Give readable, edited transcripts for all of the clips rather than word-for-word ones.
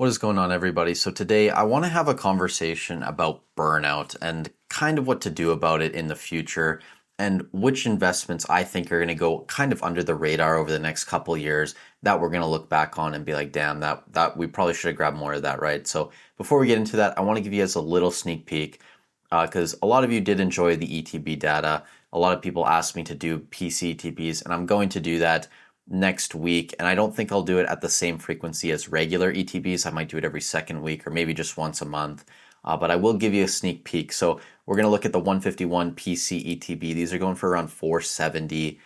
What is going on, everybody? So today I want to have a conversation about burnout and kind of what to do about it in the future and which investments I think are going to go kind of under the radar over the next couple of years that we're going to look back on and be like, damn, that we probably should have grabbed more of that, right? So before we get into that, I want to give you guys a little sneak peek because a lot of you did enjoy the ETB data. A lot of people asked me to do PC ETBs, and I'm going to do that next week. And I don't think I'll do it at the same frequency as regular ETBs. I might do it every second week or maybe just once a month. But I will give you a sneak peek. So we're going to look at the 151 PC ETB. These are going for around 470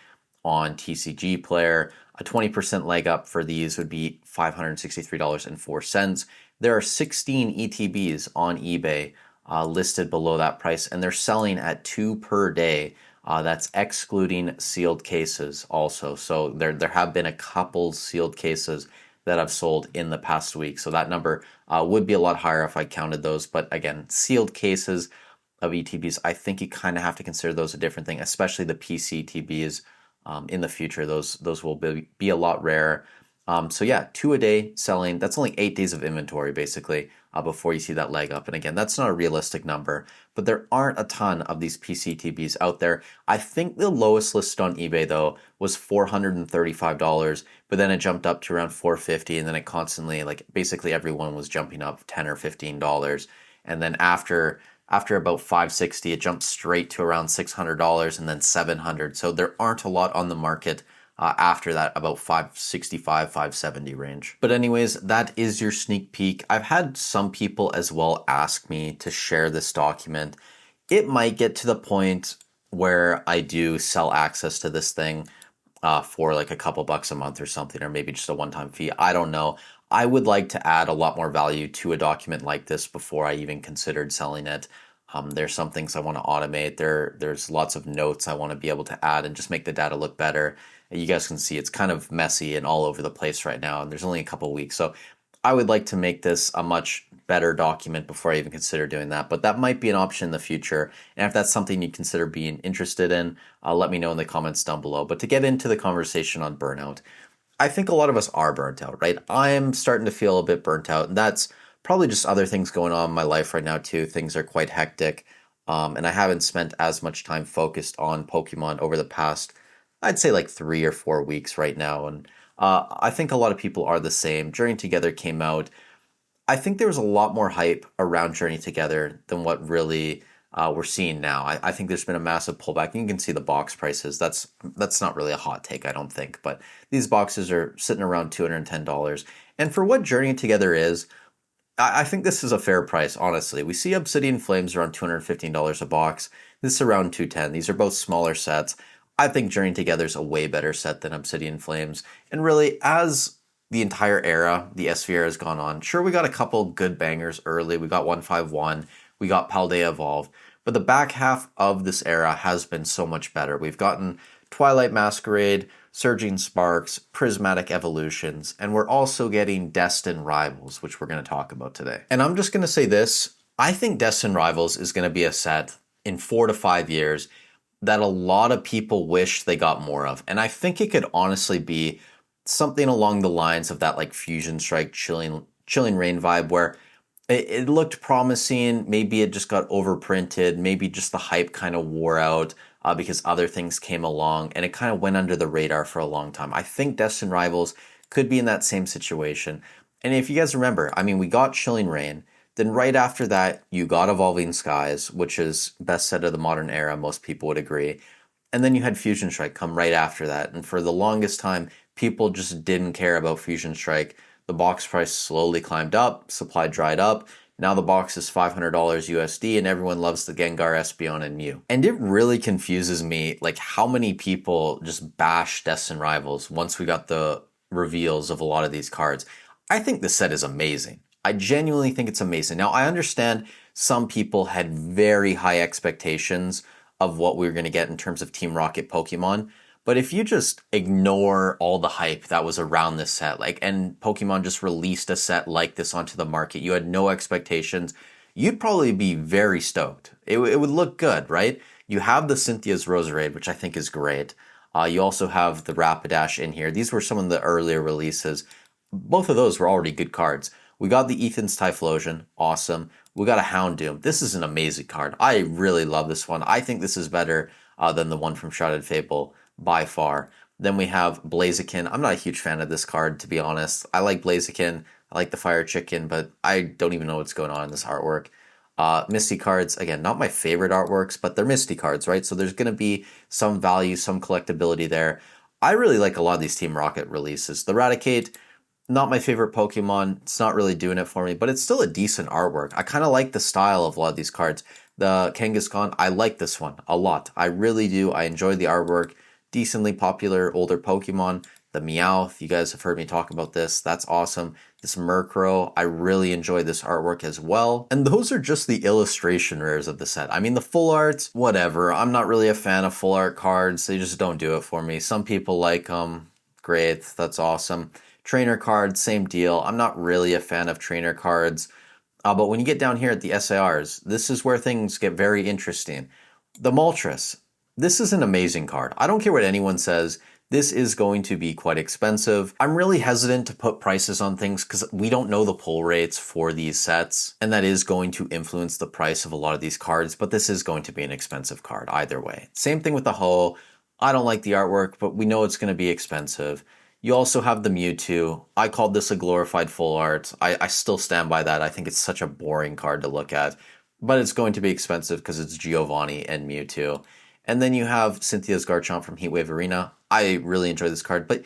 on TCG Player. A 20% leg up for these would be $563.04. There are 16 ETBs on eBay listed below that price, and they're selling at 2 per day. That's excluding sealed cases also. So there have been a couple sealed cases that I've sold in the past week. So that number would be a lot higher if I counted those. But again, sealed cases of ETBs, I think you kind of have to consider those a different thing, especially the PC ETBs in the future. Those will be a lot rarer. So yeah, 2 a day selling. That's only 8 days of inventory basically before you see that leg up. And again, that's not a realistic number, but there aren't a ton of these PCTBs out there. I think the lowest listed on eBay though was $435, but then it jumped up to around $450, and then it constantly, like basically everyone was jumping up $10 or $15. And then after about 560, it jumped straight to around $600 and then $700. So there aren't a lot on the market after that, about 565, 570 range. But anyways, that is your sneak peek. I've had some people as well ask me to share this document. It might get to the point where I do sell access to this thing for like a couple bucks a month or something, or maybe just a one-time fee. I don't know. I would like to add a lot more value to a document like this before I even considered selling it. There's some things I want to automate. There's lots of notes I want to be able to add and just make the data look better. You guys can see it's kind of messy and all over the place right now, and there's only a couple weeks. So I would like to make this a much better document before I even consider doing that. But that might be an option in the future. And if that's something you consider being interested in, let me know in the comments down below. But to get into the conversation on burnout, I think a lot of us are burnt out, right? I'm starting to feel a bit burnt out, and that's probably just other things going on in my life right now too. Things are quite hectic, and I haven't spent as much time focused on Pokemon over the past, I'd say like 3 or 4 weeks right now. And I think a lot of people are the same. Journey Together came out. I think there was a lot more hype around Journey Together than what really we're seeing now. I think there's been a massive pullback. And you can see the box prices. That's not really a hot take, I don't think. But these boxes are sitting around $210. And for what Journey Together is, I think this is a fair price, honestly. We see Obsidian Flames around $215 a box. This is around $210. These are both smaller sets. I think Journey Together is a way better set than Obsidian Flames. And really, as the entire era, the SV era has gone on, sure, we got a couple good bangers early. We got 151. We got Paldea Evolve. But the back half of this era has been so much better. We've gotten Twilight Masquerade, Surging Sparks, Prismatic Evolutions, and we're also getting Destined Rivals, which we're going to talk about today. And I'm just going to say this. I think Destined Rivals is going to be a set in 4 to 5 years that a lot of people wish they got more of. And I think it could honestly be something along the lines of that like Fusion Strike, Chilling Rain vibe, where it looked promising. Maybe it just got overprinted. Maybe just the hype kind of wore out because other things came along, and it kind of went under the radar for a long time. I think Destined Rivals could be in that same situation. And if you guys remember, I mean, we got Chilling Rain. Then right after that, you got Evolving Skies, which is best set of the modern era, most people would agree. And then you had Fusion Strike come right after that. And for the longest time, people just didn't care about Fusion Strike. The box price slowly climbed up, supply dried up. Now the box is $500 USD, and everyone loves the Gengar, Espeon, and Mew. And it really confuses me, like how many people just bash Destined Rivals once we got the reveals of a lot of these cards. I think this set is amazing. I genuinely think it's amazing. Now, I understand some people had very high expectations of what we were going to get in terms of Team Rocket Pokemon. But if you just ignore all the hype that was around this set, and Pokemon just released a set like this onto the market, you had no expectations, you'd probably be very stoked. It would look good, right? You have the Cynthia's Roserade, which I think is great. You also have the Rapidash in here. These were some of the earlier releases. Both of those were already good cards. We got the Ethan's Typhlosion, awesome. We got a Houndoom. This is an amazing card. I really love this one. I think this is better than the one from Shrouded Fable by far. Then we have Blaziken. I'm not a huge fan of this card, to be honest. I like Blaziken. I like the Fire Chicken, but I don't even know what's going on in this artwork. Misty cards, again, not my favorite artworks, but they're Misty cards, right? So there's going to be some value, some collectability there. I really like a lot of these Team Rocket releases. The Raticate, not my favorite Pokemon. It's not really doing it for me, but it's still a decent artwork. I kind of like the style of a lot of these cards. The Kangaskhan, I like this one a lot. I really do. I enjoy the artwork. Decently popular older Pokemon. The Meowth, you guys have heard me talk about this. That's awesome. This Murkrow, I really enjoy this artwork as well. And those are just the illustration rares of the set. I mean, the full arts, whatever. I'm not really a fan of full art cards. They just don't do it for me. Some people like them. Great, that's awesome. Trainer cards, same deal. I'm not really a fan of trainer cards. But when you get down here at the SARs, this is where things get very interesting. The Moltres, this is an amazing card. I don't care what anyone says. This is going to be quite expensive. I'm really hesitant to put prices on things because we don't know the pull rates for these sets, and that is going to influence the price of a lot of these cards, but this is going to be an expensive card either way. Same thing with the Ho. I don't like the artwork, but we know it's going to be expensive. You also have the Mewtwo. I called this a glorified full art. I still stand by that. I think it's such a boring card to look at, but it's going to be expensive because it's Giovanni and Mewtwo. And then you have Cynthia's Garchomp from Heatwave Arena. I really enjoy this card, but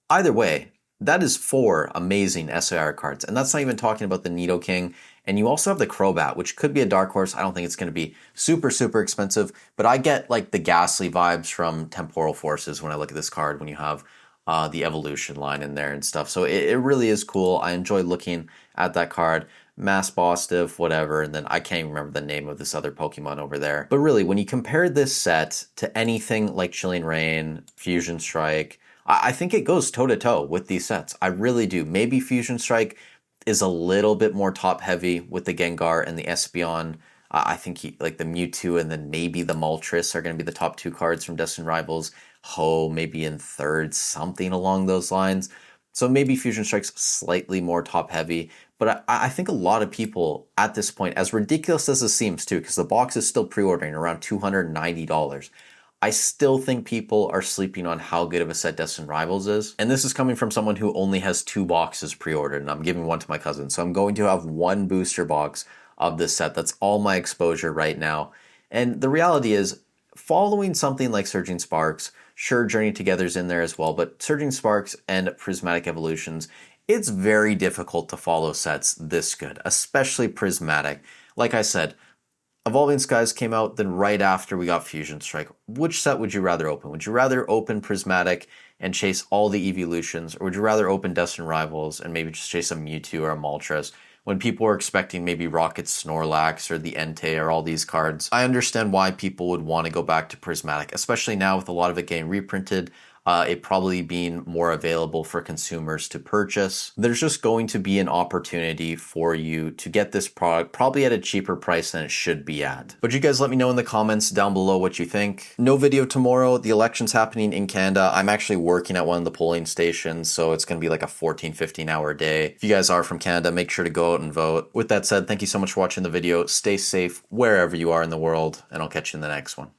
either way, that is 4 amazing SAR cards, and that's not even talking about the Nidoking. And you also have the Crobat, which could be a dark horse. I don't think it's going to be super, super expensive, but I get like the Ghastly vibes from Temporal Forces when I look at this card when you have the evolution line in there and stuff. So it really is cool. I enjoy looking at that card. Mass Bostiff, whatever, and then I can't even remember the name of this other Pokemon over there. But really, when you compare this set to anything like Chilling Reign, Fusion Strike, I think it goes toe-to-toe with these sets. I really do. Maybe Fusion Strike is a little bit more top-heavy with the Gengar and the Espeon. I think like the Mewtwo and then maybe the Moltres are going to be the top 2 cards from Destined Rivals. Ho maybe in third, something along those lines. So maybe Fusion Strike's slightly more top-heavy, but I think a lot of people at this point, as ridiculous as this seems too, because the box is still pre-ordering around $290, I still think people are sleeping on how good of a set Destined Rivals is. And this is coming from someone who only has 2 boxes pre-ordered, and I'm giving one to my cousin. So I'm going to have 1 booster box of this set. That's all my exposure right now. And the reality is, following something like Surging Sparks, sure, Journey Together's in there as well, but Surging Sparks and Prismatic Evolutions, it's very difficult to follow sets this good, especially Prismatic. Like I said, Evolving Skies came out, then right after we got Fusion Strike. Which set would you rather open? Would you rather open Prismatic and chase all the evolutions, or would you rather open Destined Rivals and maybe just chase a Mewtwo or a Moltres when people were expecting maybe Rocket Snorlax or the Entei or all these cards? I understand why people would want to go back to Prismatic, especially now with a lot of it getting reprinted. It probably being more available for consumers to purchase. There's just going to be an opportunity for you to get this product probably at a cheaper price than it should be at. But you guys let me know in the comments down below what you think. No video tomorrow. The election's happening in Canada. I'm actually working at one of the polling stations, so it's going to be like a 14, 15 hour day. If you guys are from Canada, make sure to go out and vote. With that said, thank you so much for watching the video. Stay safe wherever you are in the world, and I'll catch you in the next one.